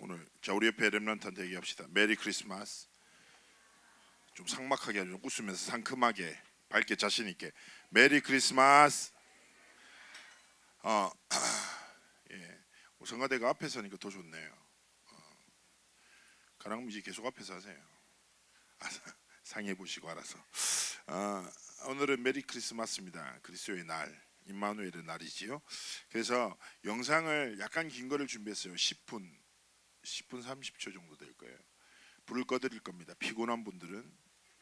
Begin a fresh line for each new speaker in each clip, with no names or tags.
오늘 자 우리 옆에 렘넌트한테 얘기합시다. 메리 크리스마스. 좀 삭막하게 아니라 웃으면서 상큼하게 밝게 자신 있게 메리 크리스마스. 어, 예, 성가대가 앞에 서니까 더 좋네요. 가랑뮤지 계속 앞에서 하세요. 상해 보시고 알아서. 오늘은 메리 크리스마스입니다. 그리스도의 날, 임마누엘의 날이지요. 그래서 영상을 약간 긴 거를 준비했어요. 10분 30초 정도 될 거예요. 불을 꺼드릴 겁니다. 피곤한 분들은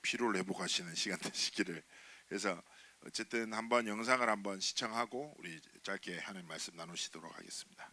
피로를 회복하시는 시간 되시기를. 그래서 어쨌든 한번 영상을 한번 시청하고 우리 짧게 하는 말씀 나누시도록 하겠습니다.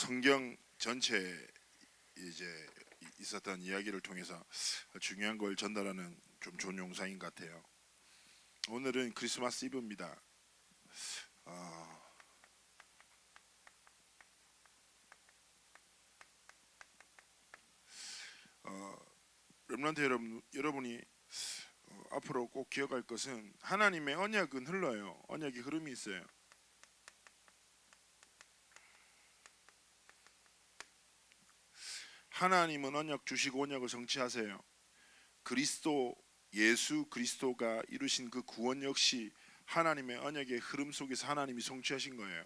성경 전체 이제 있었던 이야기를 통해서 중요한 걸 전달하는 좀 좋은 영상인 것 같아요. 오늘은 크리스마스 이브입니다. 렘넌트 여러분이 앞으로 꼭 기억할 것은 하나님의 언약은 흘러요. 언약의 흐름이 있어요. 하나님은 언약 주시고 언약을 성취하세요. 예수 그리스도가 이루신 그 구원 역시 하나님의 언약의 흐름 속에서 하나님이 성취하신 거예요.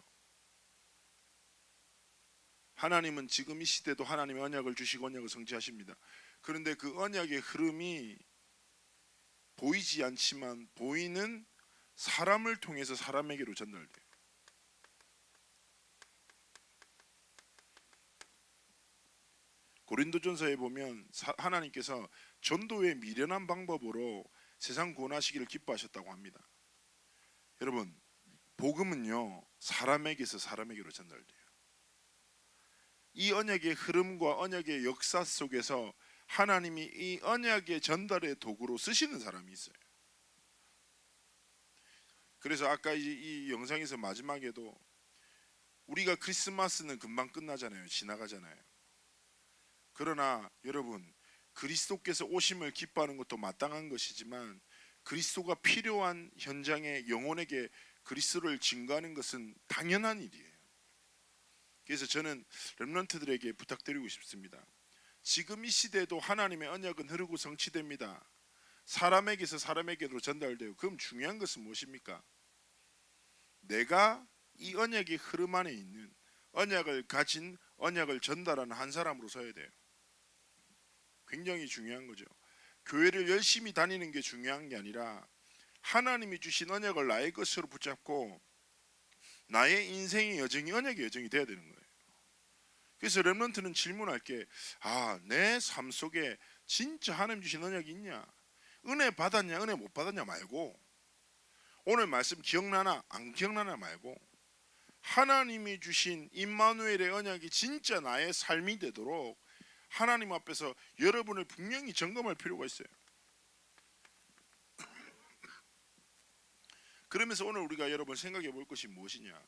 하나님은 지금 이 시대도 하나님의 언약을 주시고 언약을 성취하십니다. 그런데 그 언약의 흐름이 보이지 않지만 보이는 사람을 통해서 사람에게로 전달돼요. 고린도전서에 보면 하나님께서 전도의 미련한 방법으로 세상 구원하시기를 기뻐하셨다고 합니다. 여러분, 복음은요 사람에게서 사람에게로 전달돼요. 이 언약의 흐름과 언약의 역사 속에서 하나님이 이 언약의 전달의 도구로 쓰시는 사람이 있어요. 그래서 아까 이 영상에서 마지막에도 우리가 크리스마스는 금방 끝나잖아요. 지나가잖아요. 그러나 여러분, 그리스도께서 오심을 기뻐하는 것도 마땅한 것이지만 그리스도가 필요한 현장의 영혼에게 그리스도를 증거하는 것은 당연한 일이에요. 그래서 저는 렘넌트들에게 부탁드리고 싶습니다. 지금 이 시대에도 하나님의 언약은 흐르고 성취됩니다. 사람에게서 사람에게로 전달돼요. 그럼 중요한 것은 무엇입니까? 내가 이 언약의 흐름 안에 있는 언약을 가진 언약을 전달하는 한 사람으로 서야 돼요. 굉장히 중요한 거죠. 교회를 열심히 다니는 게 중요한 게 아니라 하나님이 주신 언약을 나의 것으로 붙잡고 나의 인생의 여정이 언약의 여정이 돼야 되는 거예요. 그래서 렘넌트는 질문할 게 내 삶 속에 진짜 하나님 주신 언약이 있냐? 은혜 받았냐 은혜 못 받았냐 말고 오늘 말씀 기억나나 안 기억나나 말고 하나님이 주신 임마누엘의 언약이 진짜 나의 삶이 되도록 하나님 앞에서 여러분을 분명히 점검할 필요가 있어요. 그러면서 오늘 우리가 여러분 생각해 볼 것이 무엇이냐?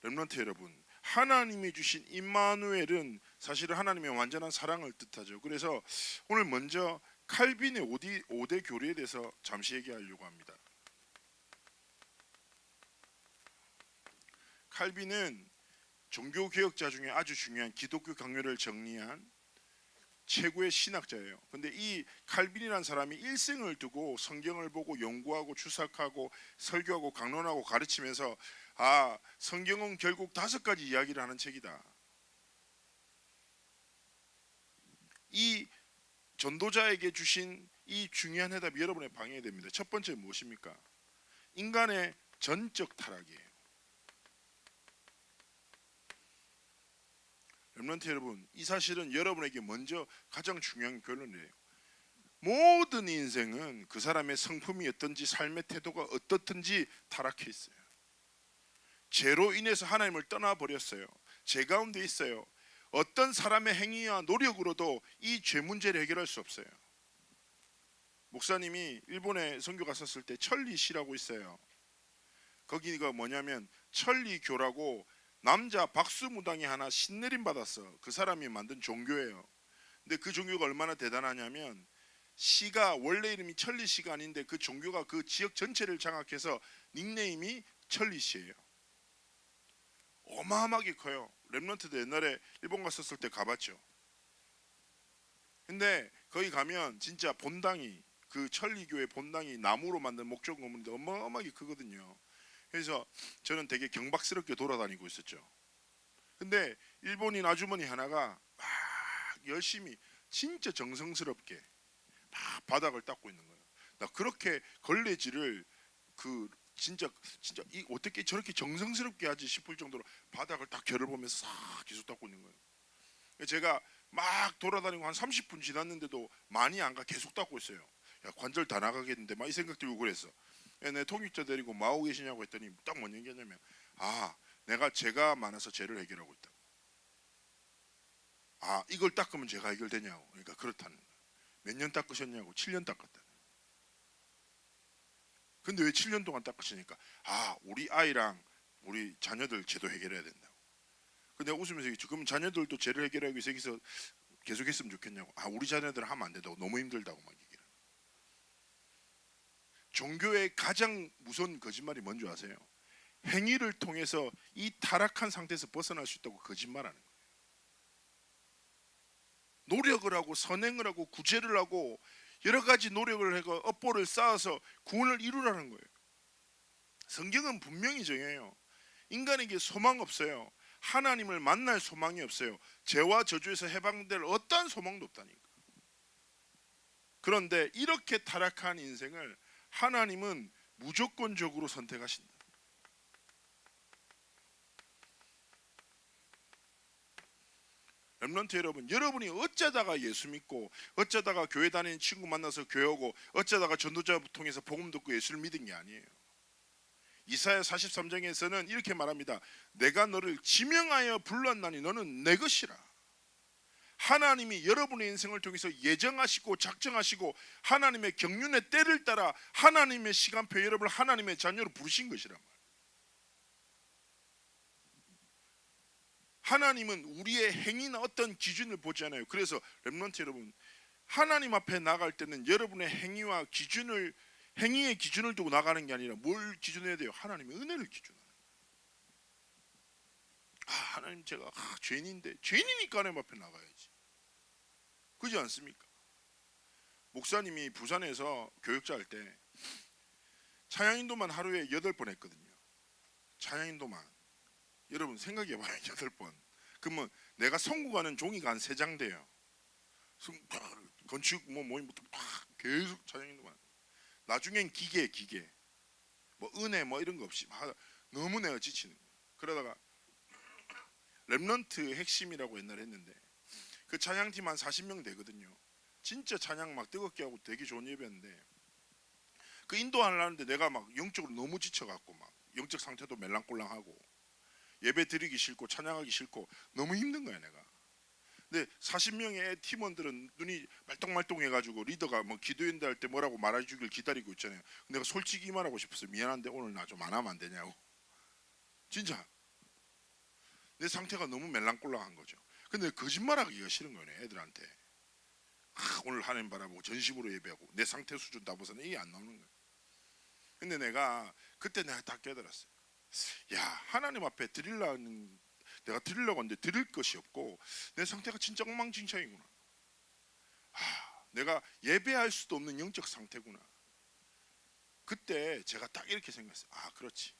렘넌트 여러분, 하나님이 주신 임마누엘은 사실은 하나님의 완전한 사랑을 뜻하죠. 그래서 오늘 먼저 칼빈의 5대 교리에 대해서 잠시 얘기하려고 합니다. 칼빈은 종교개혁자 중에 아주 중요한 기독교 강요를 정리한 최고의 신학자예요. 근데 이 칼빈이라는 사람이 일생을 두고 성경을 보고 연구하고 추삭하고 설교하고 강론하고 가르치면서 성경은 결국 5가지 이야기를 하는 책이다. 이 전도자에게 주신 이 중요한 해답이 여러분의 방해가 됩니다. 첫 번째 무엇입니까? 인간의 전적 타락이에요. 렘넌트 여러분, 이 사실은 여러분에게 먼저 가장 중요한 결론이에요. 모든 인생은 그 사람의 성품이 어떤지 삶의 태도가 어떻든지 타락해 있어요. 죄로 인해서 하나님을 떠나버렸어요. 죄 가운데 있어요. 어떤 사람의 행위와 노력으로도 이 죄 문제를 해결할 수 없어요. 목사님이 일본에 선교 갔었을 때 천리시라고 있어요. 거기가 뭐냐면 천리교라고 남자 박수무당이 하나 신내림 받았어. 그 사람이 만든 종교예요. 근데 그 종교가 얼마나 대단하냐면 시가 원래 이름이 천리시가 아닌데 그 종교가 그 지역 전체를 장악해서 닉네임이 천리시예요. 어마어마하게 커요. 렘넌트도 옛날에 일본 갔었을 때 가봤죠. 근데 거기 가면 진짜 본당이 그 천리교의 본당이 나무로 만든 목적 건물인데 어마어마하게 크거든요. 그래서 저는 되게 경박스럽게 돌아다니고 있었죠. 근데 일본인 아주머니 하나가 막 열심히 진짜 정성스럽게 막 바닥을 닦고 있는 거예요. 나 그렇게 걸레질을 진짜 어떻게 저렇게 정성스럽게 하지 싶을 정도로 바닥을 딱 결을 보면서 싹 계속 닦고 있는 거예요. 제가 막 돌아다니고 한 30분 지났는데도 많이 안 가 계속 닦고 있어요. 야, 관절 다 나가겠는데 막 이 생각 들고 그랬어. 내 통역자 데리고 뭐 하고 계시냐고 했더니 딱 뭔 얘기냐면 내가 죄가 많아서 죄를 해결하고 있다. 아, 이걸 닦으면 죄가 해결되냐고. 그러니까 그렇다는 거예요. 몇 년 닦으셨냐고. 7년 닦았다. 근데 왜 7년 동안 닦으시니까 아, 우리 아이랑 우리 자녀들 죄도 해결해야 된다고. 근데 내가 웃으면서 얘기했죠. 그럼 자녀들도 죄를 해결하기 위해서 여기서 계속 했으면 좋겠냐고. 아, 우리 자녀들은 하면 안 된다고. 너무 힘들다고 막 얘기를. 종교의 가장 무서운 거짓말이 뭔지 아세요? 행위를 통해서 이 타락한 상태에서 벗어날 수 있다고 거짓말하는 거예요. 노력을 하고 선행을 하고 구제를 하고 여러 가지 노력을 하고 업보를 쌓아서 구원을 이루라는 거예요. 성경은 분명히 정해요. 인간에게 소망 없어요. 하나님을 만날 소망이 없어요. 죄와 저주에서 해방될 어떠한 소망도 없다니까. 그런데 이렇게 타락한 인생을 하나님은 무조건적으로 선택하신다. 렘넌트 여러분, 여러분이 어쩌다가 예수 믿고 어쩌다가 교회 다니는 친구 만나서 교회 오고 어쩌다가 전도자 통해서 복음 듣고 예수를 믿은 게 아니에요. 이사야 43장에서는 이렇게 말합니다. 내가 너를 지명하여 불렀나니 너는 내 것이라. 하나님이 여러분의 인생을 통해서 예정하시고 작정하시고 하나님의 경륜의 때를 따라 하나님의 시간표 여러분을 하나님의 자녀로 부르신 것이란 말이에요. 하나님은 우리의 행위나 어떤 기준을 보지 않아요. 그래서 렘넌트 여러분, 하나님 앞에 나갈 때는 여러분의 행위와 기준을, 행위의 기준을 두고 나가는 게 아니라 뭘 기준해야 돼요? 하나님의 은혜를 기준하는 거예요. 아, 하나님 제가 죄인인데, 죄인이니까 하나님 앞에 나가야지. 그렇지 않습니까? 목사님이 부산에서 교육자 할 때 찬양인도만 하루에 8번 했거든요. 찬양인도만. 여러분 생각해봐요. 8번. 그러면 내가 선고가는 종이가 한 3장 돼요. 건축 모임부터 계속 찬양인도만. 나중엔 기계 뭐 은혜 뭐 이런 거 없이 너무 내가 지치는 거예요. 그러다가 렘넌트 핵심이라고 옛날에 했는데 그 찬양팀 한 40명 되거든요. 진짜 찬양 막 뜨겁게 하고 되게 좋은 예배였는데 그 인도하려는데 내가 막 영적으로 너무 지쳐갖고 막 영적 상태도 멜랑꼴랑하고 예배 드리기 싫고 찬양하기 싫고 너무 힘든 거야 내가. 근데 40명의 팀원들은 눈이 말똥말똥해가지고 리더가 뭐 기도인대 할 때 뭐라고 말해주길 기다리고 있잖아요. 내가 솔직히 말하고 싶었어요. 미안한데 오늘 나 좀 안 하면 안 되냐고. 진짜 내 상태가 너무 멜랑꼴랑한 거죠. 근데 거짓말하기가 싫은 거네 애들한테. 오늘 하나님 바라보고 전심으로 예배하고 내 상태 수준 다 벗어나 이게 안 나오는 거예요. 근데 그때 내가 다 깨달았어요. 야, 하나님 앞에 내가 드리려고 하는데 드릴 것이 없고 내 상태가 진짜 엉망진창이구나. 내가 예배할 수도 없는 영적 상태구나. 그때 제가 딱 이렇게 생각했어요. 아, 그렇지.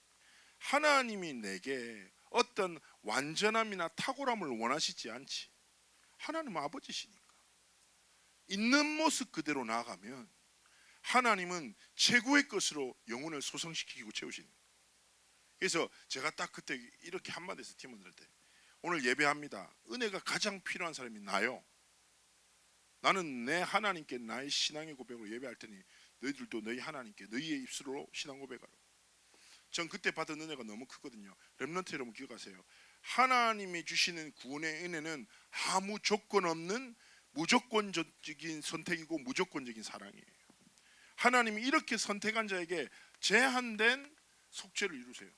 하나님이 내게 어떤 완전함이나 탁월함을 원하시지 않지. 하나님은 아버지시니까. 있는 모습 그대로 나아가면 하나님은 최고의 것으로 영혼을 소성시키고 채우시는 거예요. 그래서 제가 딱 그때 이렇게 한마디에서 팀원들한테 오늘 예배합니다. 은혜가 가장 필요한 사람이 나요. 나는 내 하나님께 나의 신앙의 고백으로 예배할 테니 너희들도 너희 하나님께 너희의 입술로 신앙 고백하라. 전 그때 받은 은혜가 너무 크거든요. 렘넌트 여러분 기억하세요. 하나님이 주시는 구원의 은혜는 아무 조건 없는 무조건적인 선택이고 무조건적인 사랑이에요. 하나님이 이렇게 선택한 자에게 제한된 속죄를 이루세요.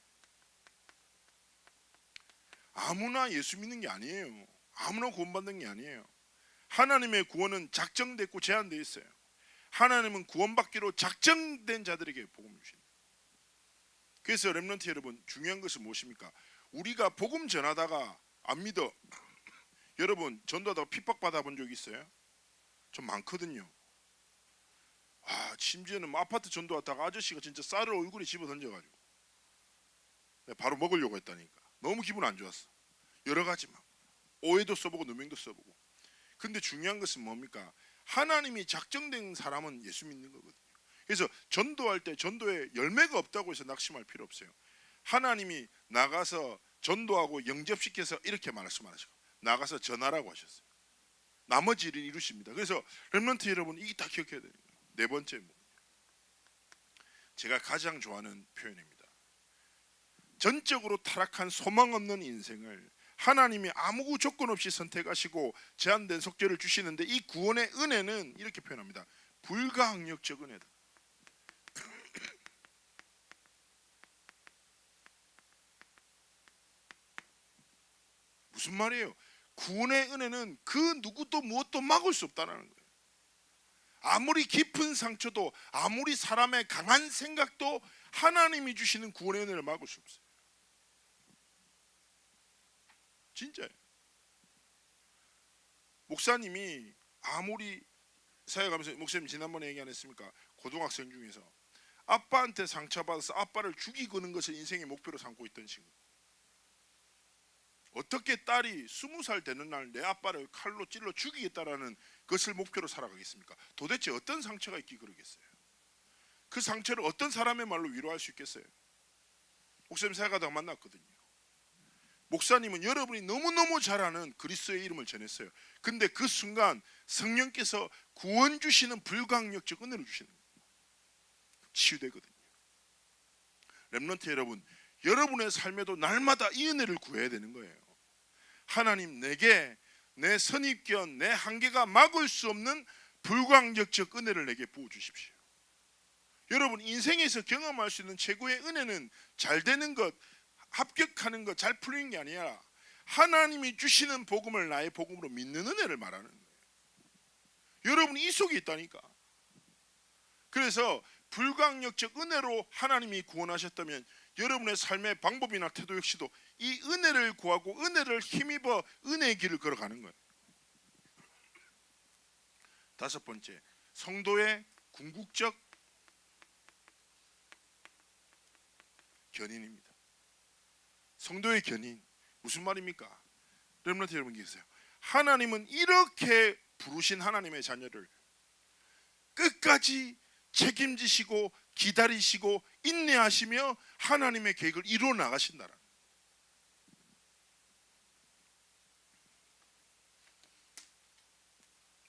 아무나 예수 믿는 게 아니에요. 아무나 구원받는 게 아니에요. 하나님의 구원은 작정됐고 제한되어 있어요. 하나님은 구원받기로 작정된 자들에게 복음을 주신다. 그래서 렘넌트 여러분 중요한 것은 무엇입니까? 우리가 복음 전하다가 안 믿어. 여러분 전도하다가 핍박받아 본 적 있어요? 좀 많거든요. 심지어는 아파트 전도하다가 아저씨가 진짜 쌀을 얼굴에 집어 던져가지고 바로 먹으려고 했다니까. 너무 기분 안 좋았어. 여러 가지 막 오해도 써보고 누명도 써보고. 근데 중요한 것은 뭡니까? 하나님이 작정된 사람은 예수 믿는 거거든요. 그래서 전도할 때 전도에 열매가 없다고 해서 낙심할 필요 없어요. 하나님이 나가서 전도하고 영접시켜서 이렇게 말씀하시고 나가서 전하라고 하셨어요. 나머지 일을 이루십니다. 그래서 렘넌트 여러분 이게 다 기억해야 돼요. 네 번째, 제가 가장 좋아하는 표현입니다. 전적으로 타락한 소망 없는 인생을 하나님이 아무 조건 없이 선택하시고 제한된 속죄를 주시는데, 이 구원의 은혜는 이렇게 표현합니다. 불가항력적 은혜다. 무슨 말이에요? 구원의 은혜는 그 누구도 무엇도 막을 수 없다는 거예요. 아무리 깊은 상처도, 아무리 사람의 강한 생각도 하나님이 주시는 구원의 은혜를 막을 수 없어요. 진짜예요. 목사님이 아무리 사역하면서, 목사님 지난번에 얘기 안 했습니까? 고등학생 중에서 아빠한테 상처받아서 아빠를 죽이고는 것을 인생의 목표로 삼고 있던 친구. 어떻게 딸이 20살 되는 날 내 아빠를 칼로 찔러 죽이겠다라는 것을 목표로 살아가겠습니까? 도대체 어떤 상처가 있기 그러겠어요? 그 상처를 어떤 사람의 말로 위로할 수 있겠어요? 목사님 사역하다가 만났거든요. 목사님은 여러분이 너무너무 잘 아는 그리스도의 이름을 전했어요. 근데 그 순간 성령께서 구원 주시는 불가항력적 은혜를 주시는 거예요. 치유되거든요. 렘넌트 여러분, 여러분의 삶에도 날마다 이 은혜를 구해야 되는 거예요. 하나님, 내게 내 선입견, 내 한계가 막을 수 없는 불가항력적 은혜를 내게 부어주십시오. 여러분, 인생에서 경험할 수 있는 최고의 은혜는 잘 되는 것, 합격하는 것, 잘 풀리는 게 아니라 하나님이 주시는 복음을 나의 복음으로 믿는 은혜를 말하는 거예요. 여러분이 이 속에 있다니까. 그래서 불가항력적 은혜로 하나님이 구원하셨다면 여러분의 삶의 방법이나 태도 역시도 이 은혜를 구하고 은혜를 힘입어 은혜의 길을 걸어가는 거예요. 다섯 번째, 성도의 궁극적 견인입니다. 성도의 견인, 무슨 말입니까? 렘넌트 여러분 계세요. 하나님은 이렇게 부르신 하나님의 자녀를 끝까지 책임지시고 기다리시고 인내하시며 하나님의 계획을 이루어 나가신다는.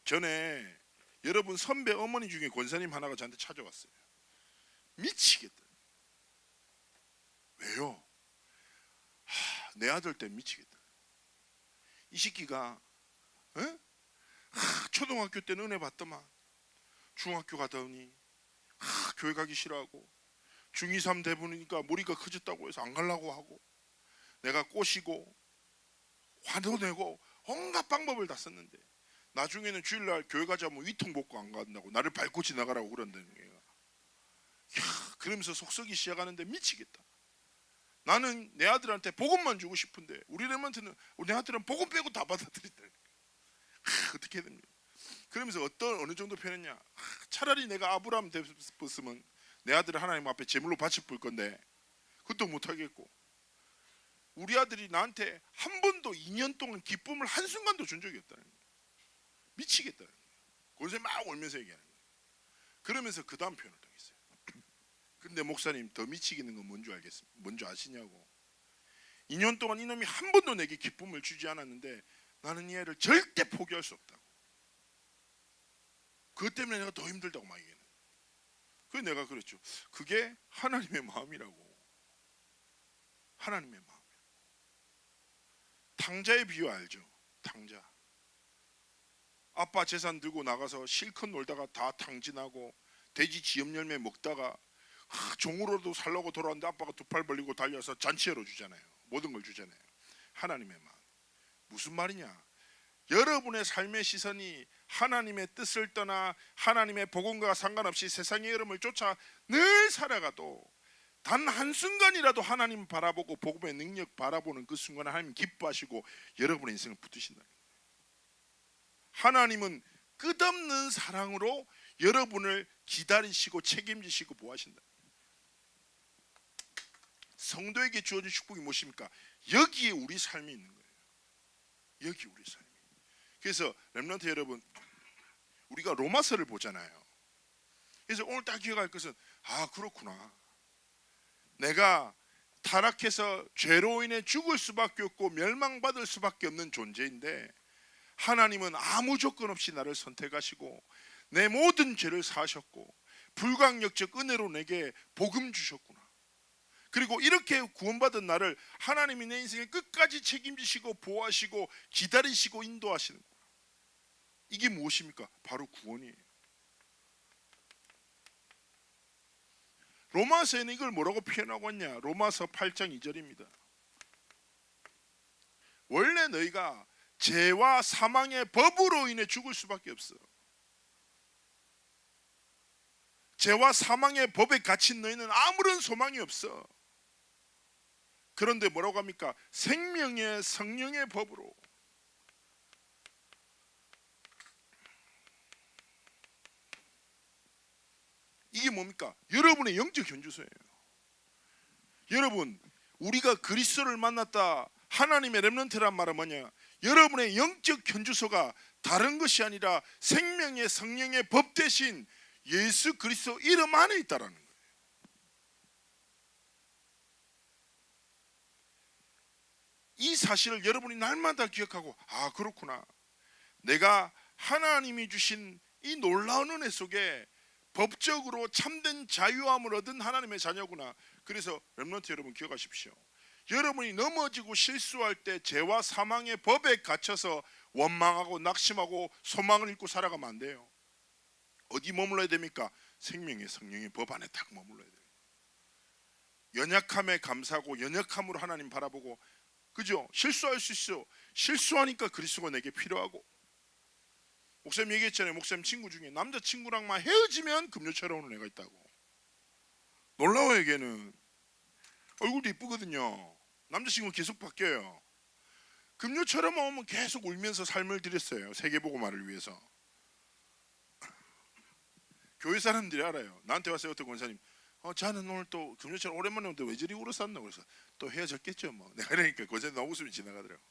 전에 여러분 선배 어머니 중에 권사님 하나가 저한테 찾아왔어요. 미치겠다. 왜요? 내 아들 때문에 미치겠다. 이 새끼가 초등학교 때는 은혜 받더만 중학교 가더니 교회 가기 싫어하고 중2, 3 돼보니까 머리가 커졌다고 해서 안 가려고 하고, 내가 꼬시고 화도 내고 온갖 방법을 다 썼는데 나중에는 주일날 교회 가자면 위통 벗고 안 간다고 나를 밟고 지나가라고 그런다는 거예요. 그러면서 속썩이 시작하는데 미치겠다. 나는 내 아들한테 복음만 주고 싶은데 우리 렘넌트는 내 아들은 복음 빼고 다 받아들인다. 어떻게 해야 됩니까? 그러면서 어느 정도 표현했냐? 차라리 내가 아브라함 됐으면 내 아들을 하나님 앞에 제물로 바쳐 볼 건데 그것도 못하겠고, 우리 아들이 나한테 한 번도 2년 동안 기쁨을 한순간도 준 적이 없다는 거예요. 미치겠다는 거예요. 그래서 막 울면서 얘기하는 거예요. 그러면서 그 다음 표현을 당했어요. 근데 목사님, 더 미치겠는 건 뭔 줄 알겠습니까? 뭔 줄 아시냐고. 2년 동안 이놈이 한 번도 내게 기쁨을 주지 않았는데 나는 이 애를 절대 포기할 수 없다고. 그것 때문에 내가 더 힘들다고 막 얘기하는 거예요. 그래서 내가 그랬죠. 그게 하나님의 마음이라고. 하나님의 마음이라고. 탕자의 비유 알죠? 탕자. 아빠 재산 들고 나가서 실컷 놀다가 다 탕진하고 돼지 지엽 열매 먹다가 종으로도 살려고 돌아왔는데 아빠가 두 팔 벌리고 달려서 잔치하러 주잖아요. 모든 걸 주잖아요. 하나님의 마음. 무슨 말이냐? 여러분의 삶의 시선이 하나님의 뜻을 떠나 하나님의 복음과 상관없이 세상의 흐름을 쫓아 늘 살아가도 단 한순간이라도 하나님 바라보고 복음의 능력 바라보는 그 순간에 하나님 기뻐하시고 여러분의 인생을 붙드신다는 거예요. 하나님은 끝없는 사랑으로 여러분을 기다리시고 책임지시고 보호하신다. 성도에게 주어진 축복이 무엇입니까? 여기에 우리 삶이 있는 거예요. 여기 우리 삶이. 그래서 렘넌트 여러분, 우리가 로마서를 보잖아요. 그래서 오늘 딱 기억할 것은, 그렇구나. 내가 타락해서 죄로 인해 죽을 수밖에 없고 멸망받을 수밖에 없는 존재인데 하나님은 아무 조건 없이 나를 선택하시고 내 모든 죄를 사하셨고 불가항력적 은혜로 내게 복음 주셨구나. 그리고 이렇게 구원받은 나를 하나님이 내 인생을 끝까지 책임지시고 보호하시고 기다리시고 인도하시는 거예요. 이게 무엇입니까? 바로 구원이에요. 로마서에는 이걸 뭐라고 표현하고 있냐? 로마서 8장 2절입니다. 원래 너희가 죄와 사망의 법으로 인해 죽을 수밖에 없어. 죄와 사망의 법에 갇힌 너희는 아무런 소망이 없어. 그런데 뭐라고 합니까? 생명의 성령의 법으로. 이게 뭡니까? 여러분의 영적 현주소예요. 여러분, 우리가 그리스도를 만났다, 하나님의 렘넌트란 말은 뭐냐? 여러분의 영적 현주소가 다른 것이 아니라 생명의 성령의 법 대신 예수 그리스도 이름 안에 있다라는 거예요. 이 사실을 여러분이 날마다 기억하고, 아 그렇구나, 내가 하나님이 주신 이 놀라운 은혜 속에 법적으로 참된 자유함을 얻은 하나님의 자녀구나. 그래서 렘넌트 여러분 기억하십시오. 여러분이 넘어지고 실수할 때 죄와 사망의 법에 갇혀서 원망하고 낙심하고 소망을 잃고 살아가면 안 돼요. 어디 머물러야 됩니까? 생명의 성령의 법 안에 딱 머물러야 돼요. 연약함에 감사하고 연약함으로 하나님 바라보고, 그죠? 실수할 수 있어. 실수하니까 그리스도가 내게 필요하고. 목사님 얘기했잖아요. 목사님 친구 중에 남자친구랑만 헤어지면 금요철에 오는 애가 있다고. 놀라워요. 걔는 얼굴도 이쁘거든요. 남자친구 계속 바뀌어요. 금요철에만 오면 계속 울면서 삶을 드렸어요. 세계복음화를 위해서. 교회 사람들이 알아요. 나한테 왔어요. 어떤 권사님, 저는 오늘 또 금요철 오랜만에 오는데 왜 저리 울었었나. 그래서 또 헤어졌겠죠 뭐. 내가 그러니까 권사님 너무 웃으면 지나가더라고.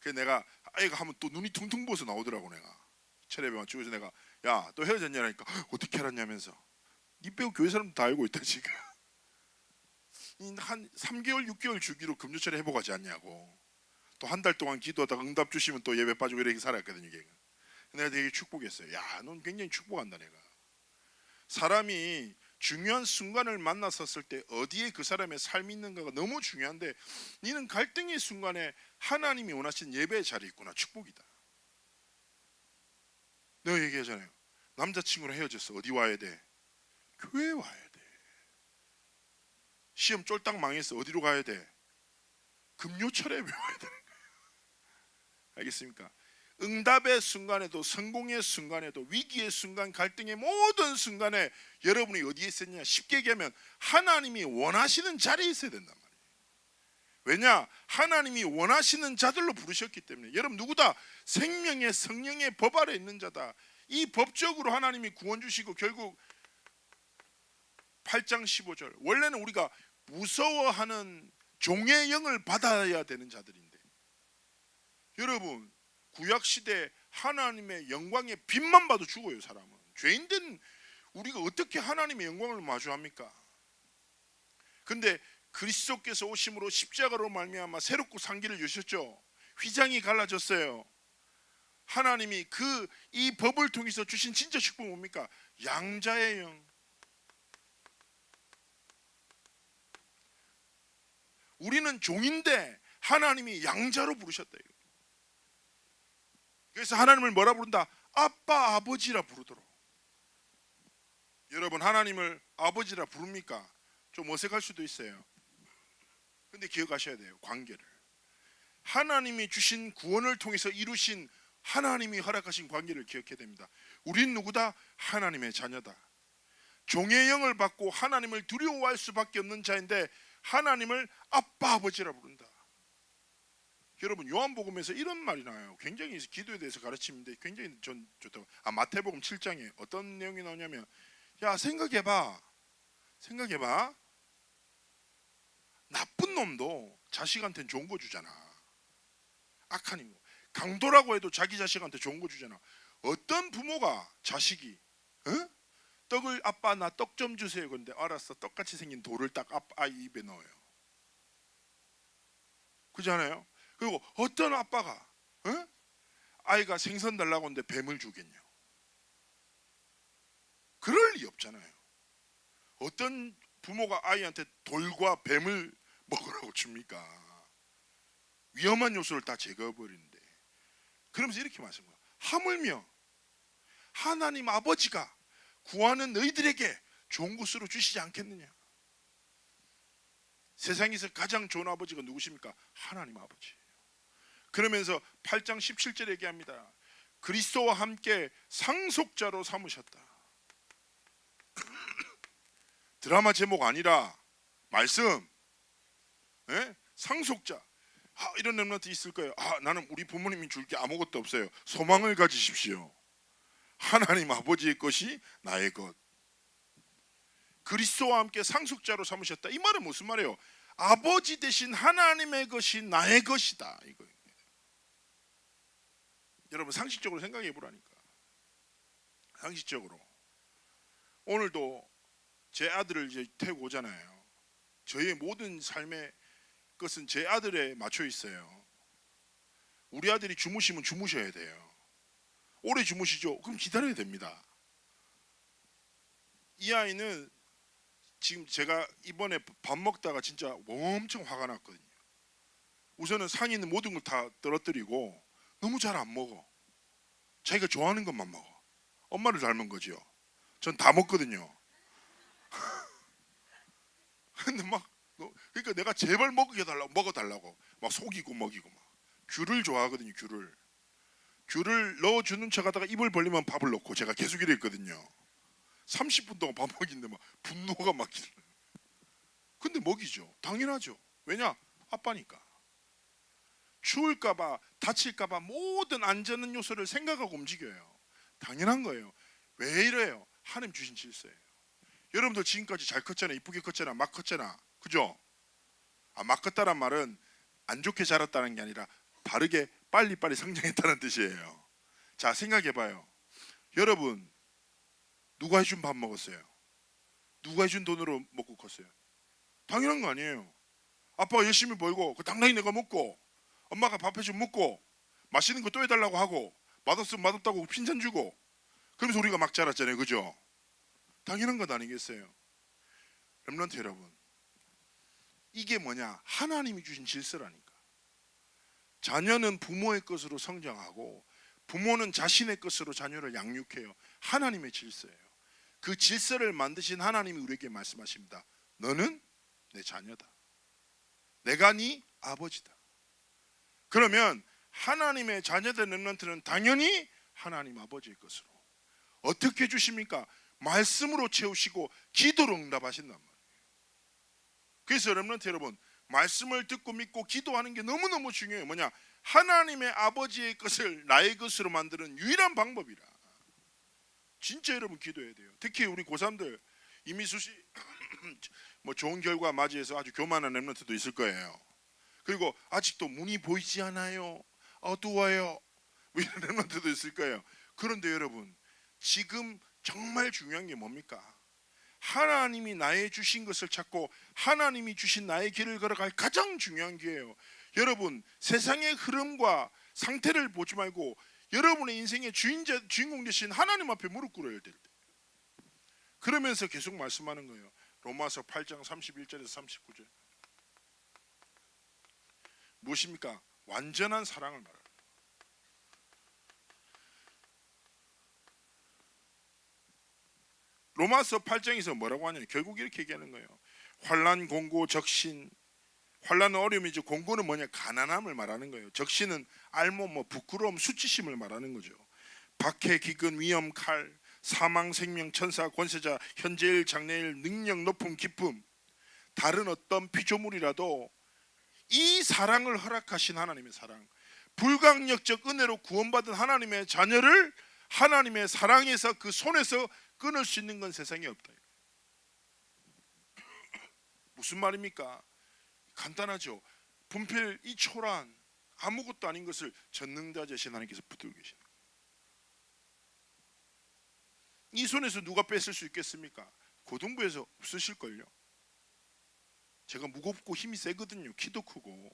그래서 내가 아이가 하면 또 눈이 퉁퉁 부어서 나오더라고. 내가 체레비 맞추고 있어. 내가 야 또 헤어졌냐니까 어떻게 알았냐면서. 니 빼고 교회 사람 다 알고 있다 지금. 한 3개월 6개월 주기로 금요철에 회복하지 않냐고. 또 한 달 동안 기도하다가 응답 주시면 또 예배 빠지고 이렇게 살았거든요. 걔가. 내가 되게 축복했어요. 야 넌 굉장히 축복한다. 내가 사람이 중요한 순간을 만났었을 때 어디에 그 사람의 삶이 있는가가 너무 중요한데, 니는 갈등의 순간에 하나님이 원하신 예배의 자리에 있구나. 축복이다. 내가 얘기하잖아요. 남자친구랑 헤어졌어. 어디 와야 돼? 교회에 와야 돼. 시험 쫄딱 망했어. 어디로 가야 돼? 금요철에 외워야 되는 거예요. 알겠습니까? 응답의 순간에도, 성공의 순간에도, 위기의 순간, 갈등의 모든 순간에 여러분이 어디에 있었냐? 쉽게 얘기하면 하나님이 원하시는 자리에 있어야 된단 말이에요. 왜냐? 하나님이 원하시는 자들로 부르셨기 때문에. 여러분 누구다? 생명의 성령의 법 아래 있는 자다. 이 법적으로 하나님이 구원 주시고, 결국 8장 15절, 원래는 우리가 무서워하는 종의 영을 받아야 되는 자들인데, 여러분 구약시대 하나님의 영광의 빛만 봐도 죽어요. 사람은 죄인된 우리가 어떻게 하나님의 영광을 마주합니까? 근데 그리스도께서 오심으로 십자가로 말미암아 새롭고 상기를 여셨죠. 휘장이 갈라졌어요. 하나님이 이 법을 통해서 주신 진짜 축복은 뭡니까? 양자의 영. 우리는 종인데 하나님이 양자로 부르셨다. 그래서 하나님을 뭐라 부른다? 아빠, 아버지라 부르도록. 여러분 하나님을 아버지라 부릅니까? 좀 어색할 수도 있어요. 근데 기억하셔야 돼요. 관계를. 하나님이 주신 구원을 통해서 이루신, 하나님이 허락하신 관계를 기억해야 됩니다. 우린 누구다? 하나님의 자녀다. 종의 영을 받고 하나님을 두려워할 수밖에 없는 자인데 하나님을 아빠, 아버지라 부른다. 여러분 요한복음에서 이런 말이 나와요. 굉장히 기도에 대해서 가르치는데 굉장히 전 좋다고. 마태복음 7장에 어떤 내용이 나오냐면, 야 생각해봐. 나쁜 놈도 자식한테는 좋은 거 주잖아. 악한 놈, 강도라고 해도 자기 자식한테 좋은 거 주잖아. 어떤 부모가 자식이 떡을, 아빠 나 떡 좀 주세요. 근데 알았어. 떡같이 생긴 돌을 딱 아이 입에 넣어요. 그렇잖아요. 그리고 어떤 아빠가 아이가 생선 달라고 하는데 뱀을 주겠냐? 그럴 리 없잖아요. 어떤 부모가 아이한테 돌과 뱀을 먹으라고 줍니까? 위험한 요소를 다 제거해버리는데. 그러면서 이렇게 말씀합니다. 하물며 하나님 아버지가 구하는 너희들에게 좋은 것으로 주시지 않겠느냐. 세상에서 가장 좋은 아버지가 누구십니까? 하나님 아버지예요. 그러면서 8장 17절에 얘기합니다. 그리스도와 함께 상속자로 삼으셨다. 드라마 제목 아니라 말씀. 예? 상속자. 이런 렘넌트 있을 거예요. 나는 우리 부모님이 줄 게 아무것도 없어요. 소망을 가지십시오. 하나님 아버지의 것이 나의 것. 그리스도와 함께 상속자로 삼으셨다. 이 말은 무슨 말이에요? 아버지 대신 하나님의 것이 나의 것이다. 이거예요. 여러분 상식적으로 생각해 보라니까. 상식적으로. 오늘도 제 아들을 이제 태우고 오잖아요. 저의 모든 삶의 것은 제 아들에 맞춰 있어요. 우리 아들이 주무시면 주무셔야 돼요. 오래 주무시죠? 그럼 기다려야 됩니다. 이 아이는 지금 제가 이번에 밥 먹다가 진짜 엄청 화가 났거든요. 우선은 상에 있는 모든 걸 다 떨어뜨리고 너무 잘 안 먹어. 자기가 좋아하는 것만 먹어. 엄마를 닮은 거죠. 전 다 먹거든요. 근데 그러니까 내가 제발 먹어달라고 막 속이고 먹이고 막. 귤을 좋아하거든요. 귤을 넣어주는 척하다가 입을 벌리면 밥을 넣고 제가 계속 이랬거든요. 30분 동안 밥 먹이는데 막 분노가 막 일어나요. 근데 먹이죠. 당연하죠. 왜냐? 아빠니까. 추울까봐 다칠까봐 모든 안전 요소를 생각하고 움직여요. 당연한 거예요. 왜 이래요? 하나님 주신 질서예요. 여러분들 지금까지 잘 컸잖아. 이쁘게 컸잖아. 막 컸잖아. 그죠? 막 컸다란 말은 안 좋게 자랐다는 게 아니라 바르게 빨리빨리 성장했다는 뜻이에요. 자, 생각해봐요. 여러분 누가 해준 밥 먹었어요? 누가 해준 돈으로 먹고 컸어요? 당연한 거 아니에요. 아빠가 열심히 벌고 그 당당히 내가 먹고 엄마가 밥 해주면 먹고 맛있는 거 또 해달라고 하고 맛없으면 맛없다고 핀잔 주고 그러면서 우리가 막 자랐잖아요. 그죠? 당연한 것 아니겠어요? 렘넌트 여러분, 이게 뭐냐? 하나님이 주신 질서라니까. 자녀는 부모의 것으로 성장하고 부모는 자신의 것으로 자녀를 양육해요. 하나님의 질서예요. 그 질서를 만드신 하나님이 우리에게 말씀하십니다. 너는 내 자녀다. 내가 네 아버지다. 그러면 하나님의 자녀된 렘넌트는 당연히 하나님 아버지의 것으로 어떻게 주십니까? 말씀으로 채우시고 기도로 응답하신단 말이에요. 그래서 렘넌트 여러분, 말씀을 듣고 믿고 기도하는 게 너무너무 중요해요. 뭐냐? 하나님의 아버지의 것을 나의 것으로 만드는 유일한 방법이라. 진짜 여러분 기도해야 돼요. 특히 우리 고3들 이미 수시 뭐 좋은 결과 맞이해서 아주 교만한 렘넌트도 있을 거예요. 그리고 아직도 문이 보이지 않아요. 어두워요. 뭐 이런 렘넌트도 있을 거예요. 그런데 여러분, 지금 정말 중요한 게 뭡니까? 하나님이 나의 주신 것을 찾고 하나님이 주신 나의 길을 걸어갈 가장 중요한 기회예요. 여러분, 세상의 흐름과 상태를 보지 말고 여러분의 인생의 주인공 되신 하나님 앞에 무릎 꿇어야 될 때. 그러면서 계속 말씀하는 거예요. 로마서 8장 31절에서 39절. 무엇입니까? 완전한 사랑을 말합니다. 로마서 8장에서 뭐라고 하냐면 결국 이렇게 얘기하는 거예요. 환난, 공고, 적신. 환난은 어려움이죠. 공고는 뭐냐? 가난함을 말하는 거예요. 적신은 알몸, 부끄러움, 수치심을 말하는 거죠. 박해, 기근, 위험, 칼, 사망, 생명, 천사, 권세자, 현재일, 장래일, 능력, 높음, 기쁨, 다른 어떤 피조물이라도 이 사랑을 허락하신 하나님의 사랑, 불강력적 은혜로 구원받은 하나님의 자녀를 하나님의 사랑에서 그 손에서 끊을 수 있는 건 세상에 없다. 무슨 말입니까? 간단하죠. 분필 이 초란 아무것도 아닌 것을 전능자되신 하나님께서 붙들고 계시는 거예요. 이 손에서 누가 뺏을 수 있겠습니까? 고등부에서 없으실걸요. 제가 무겁고 힘이 세거든요. 키도 크고.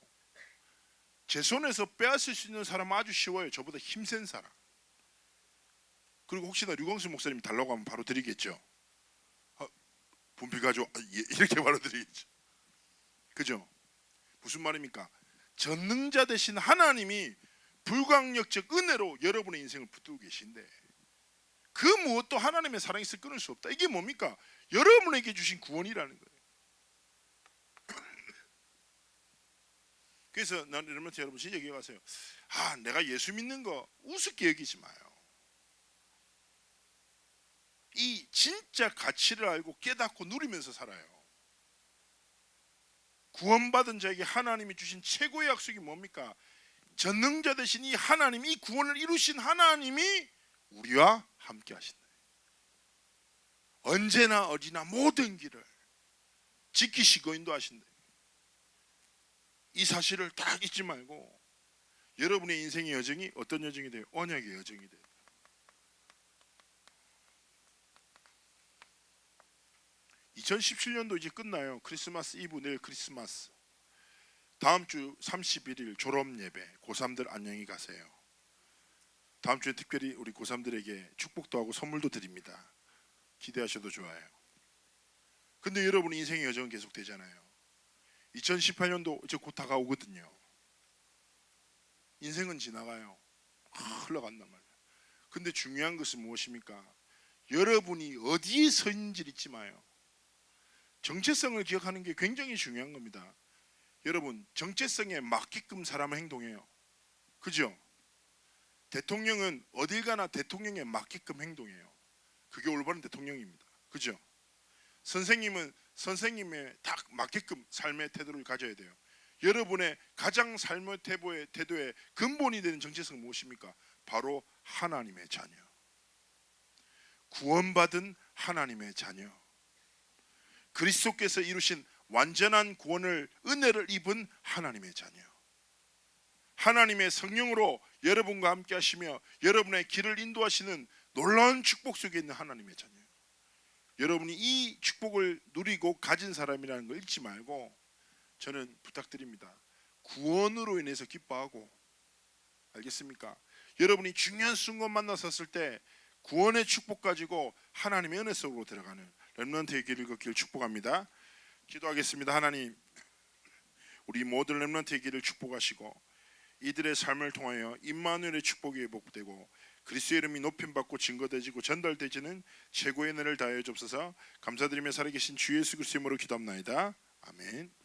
제 손에서 빼앗을 수 있는 사람은 아주 쉬워요. 저보다 힘센 사람. 그리고 혹시나 류광수 목사님이 달라고 하면 바로 드리겠죠. 분필 가지고 이렇게 말아드리겠죠. 그죠? 무슨 말입니까? 전능자 되신 하나님이 불강력적 은혜로 여러분의 인생을 붙들고 계신데 그 무엇도 하나님의 사랑이 있을 끊을 수 없다. 이게 뭡니까? 여러분에게 주신 구원이라는 거예요. 그래서 난 여러분한테 여러분 진짜 얘기해가세요. 내가 예수 믿는 거 우습게 여기지 마요. 이 진짜 가치를 알고 깨닫고 누리면서 살아요. 구원받은 자에게 하나님이 주신 최고의 약속이 뭡니까? 전능자 되신 이 하나님, 이 구원을 이루신 하나님이 우리와 함께 하신다. 언제나 어디나 모든 길을 지키시고 인도하신다. 이 사실을 딱 잊지 말고 여러분의 인생의 여정이 어떤 여정이 돼요? 언약의 여정이 돼요. (2017년도) 이제 끝나요. 크리스마스 이브, 내일 크리스마스. 다음 주 31일 졸업 예배. 고3들 안녕히 가세요. 다음 주에 특별히 우리 고3들에게 축복도 하고 선물도 드립니다. 기대하셔도 좋아요. 근데 여러분 인생의 여정은 계속 되잖아요. 2018년도 이제 곧 다가오거든요. 인생은 지나가요. 흘러간단 말이에요. 근데 중요한 것은 무엇입니까? 여러분이 어디에 서 있는지 잊지 마요. 정체성을 기억하는 게 굉장히 중요한 겁니다. 여러분 정체성에 맞게끔 사람은 행동해요. 그죠? 대통령은 어딜 가나 대통령에 맞게끔 행동해요. 그게 올바른 대통령입니다. 그죠? 선생님은 선생님에 딱 맞게끔 삶의 태도를 가져야 돼요. 여러분의 가장 삶의 태도의 근본이 되는 정체성은 무엇입니까? 바로 하나님의 자녀, 구원받은 하나님의 자녀, 그리스도께서 이루신 완전한 구원을 은혜를 입은 하나님의 자녀, 하나님의 성령으로 여러분과 함께 하시며 여러분의 길을 인도하시는 놀라운 축복 속에 있는 하나님의 자녀. 여러분이 이 축복을 누리고 가진 사람이라는 걸 잊지 말고 저는 부탁드립니다. 구원으로 인해서 기뻐하고, 알겠습니까? 여러분이 중요한 순간 만나섰을 때 구원의 축복 가지고 하나님의 은혜 속으로 들어가는 렘넌트의 길을 걷기를 축복합니다. 기도하겠습니다. 하나님, 우리 모든 렘넌트의 길을 축복하시고 이들의 삶을 통하여 임마누엘의 축복이 회복되고 그리스도의 이름이 높임받고 증거되지고 전달되지는 최고의 은혜를 다하여 주옵소서. 감사드리며 살아계신 주 예수 그리스도의 이름으로 기도합나이다. 아멘.